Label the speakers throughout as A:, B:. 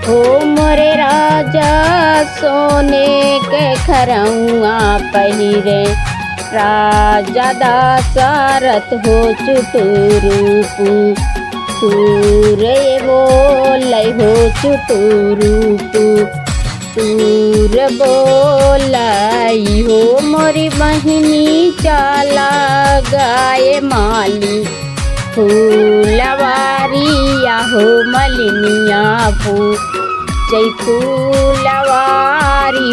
A: हो मोरे राजा सोने के खरौआ पहिरे, राजा दशरथ हो चुटुरूपू तूरे बोलै हो चुटुरूपू तूर बोलाई हो। मोरी बहिनी चला गाए माली फूलवारिया हो मलिनिया जय फूलवारी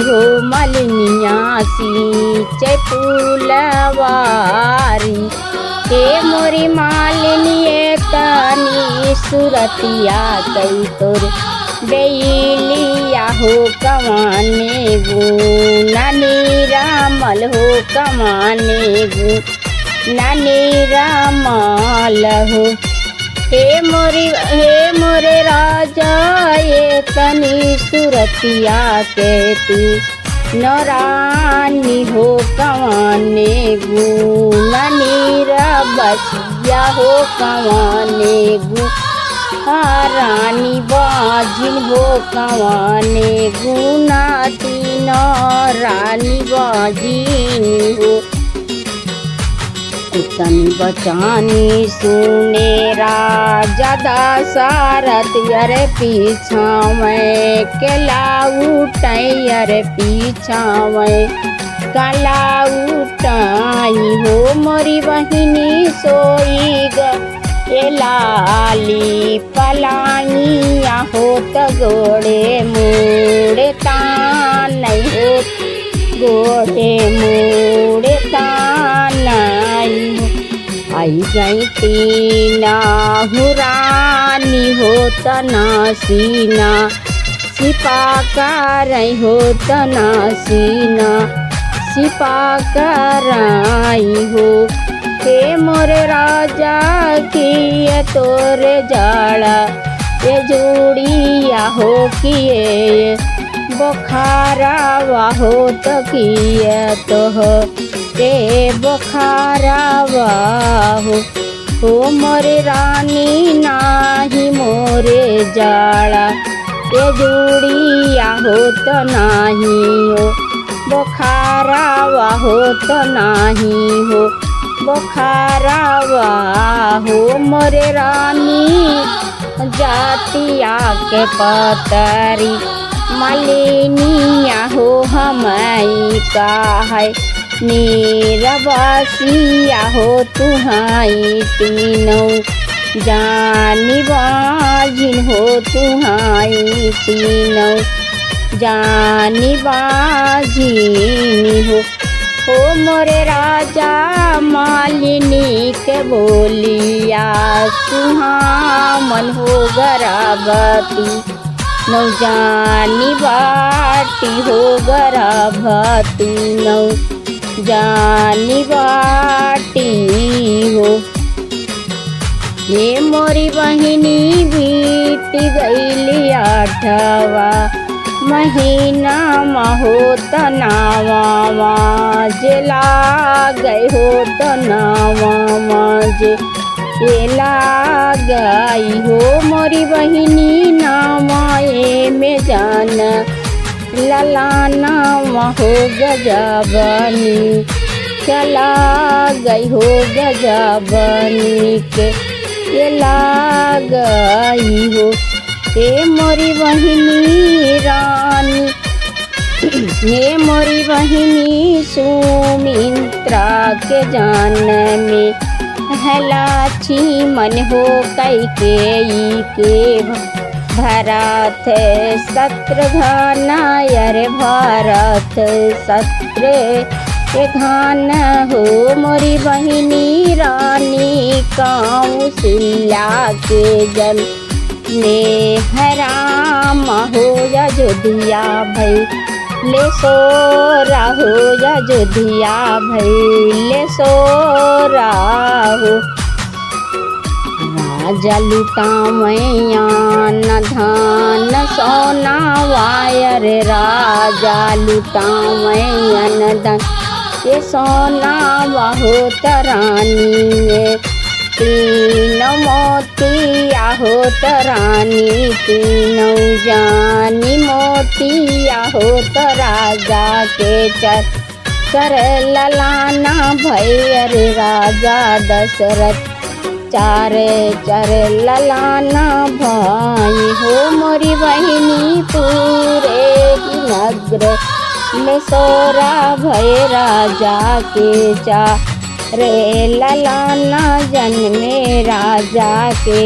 A: हो मलिनिया जय फूलवारी। हे मोरी मालिनी तनी सुरतिया कई तोर बेलिया हो कमाने नानी रामल हो कमाने नानी रामल हो। हे मोरे राजा ये तनी सुरतिया के तू नौरानी हो कमाने नानी बसिया हो कमाने रानी बाजिन हो कमाने नाती रानी बाजिन हो। तनी बचानी सुने राजा दशरथ अरे पीछा मैं केला उठाई पीछा मैं काला उठाई हो। मोरी बहिनी सोई लाली पलानिया हो गोड़े मोड़े तान हो गोड़े मोड़े तान आई गई तीना हुरानी हो तना सीना सिपा कर हो तना सीना सिपा कराई हो। हे मोरे राजा किए तोरे जाड़ा ये जोड़िया हो किए बुखारा वाहो तो किए तो ते बुखारा वाहो हो। मोरे रानी नाही मोरे जाड़ा ये जोड़िया हो तो नाही हो बुखारा वाहो तो नाही हो बुखारा वाहो। मोरे रानी जातिया के पतरी मलिनिया हो हमाई का है नीरबसिया हो तुहाई तीनों जानी बाजिन हो तुहाई तीनों जानी बाजिन हो। हो मोरे राजा मालिनी के बोलिया सुहामन हो गराबती नौ जानी बाटी हो गराबती नौ जानी बाटी हो। ये मोरी बहिनी बीत गईली 8वां महीना हो तनावा माजला गए हो तनावा माजे ला गई हो। मोरी बहिनी नामाए में जान ललाना हो गजबनी चला गई हो गजबनी के ला गई हो। हे मोरी बहिनी रानी हे मोरी बहिनी सुमित्रा के जान में हलाची मन हो कैकेयी के भरत शत्रुघ्न अरे भरत शत्रुघ्न हो। मोरी बहिनी रानी कौशल्या के जन ने हराम हो अयोध्या भई ले सोरा हो अयोध्या भई ले सोरा हो। राजा लुटावैया न धान सोना वायर राजा लुटावैया न धान ये सोना बहुत रानी तीनों मोतिया होत रानी तीनों जानी मोतिया होत राजा के चर ललाना भैया रे राजा दशरथ चारे चर ललाना भाई हो मोरी बहिनी पूरे नगर में सोरा भय राजा के चारे ललाना जन्मे राजा के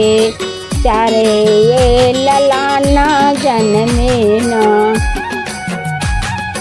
A: चारे ये ललाना जन्मे ना।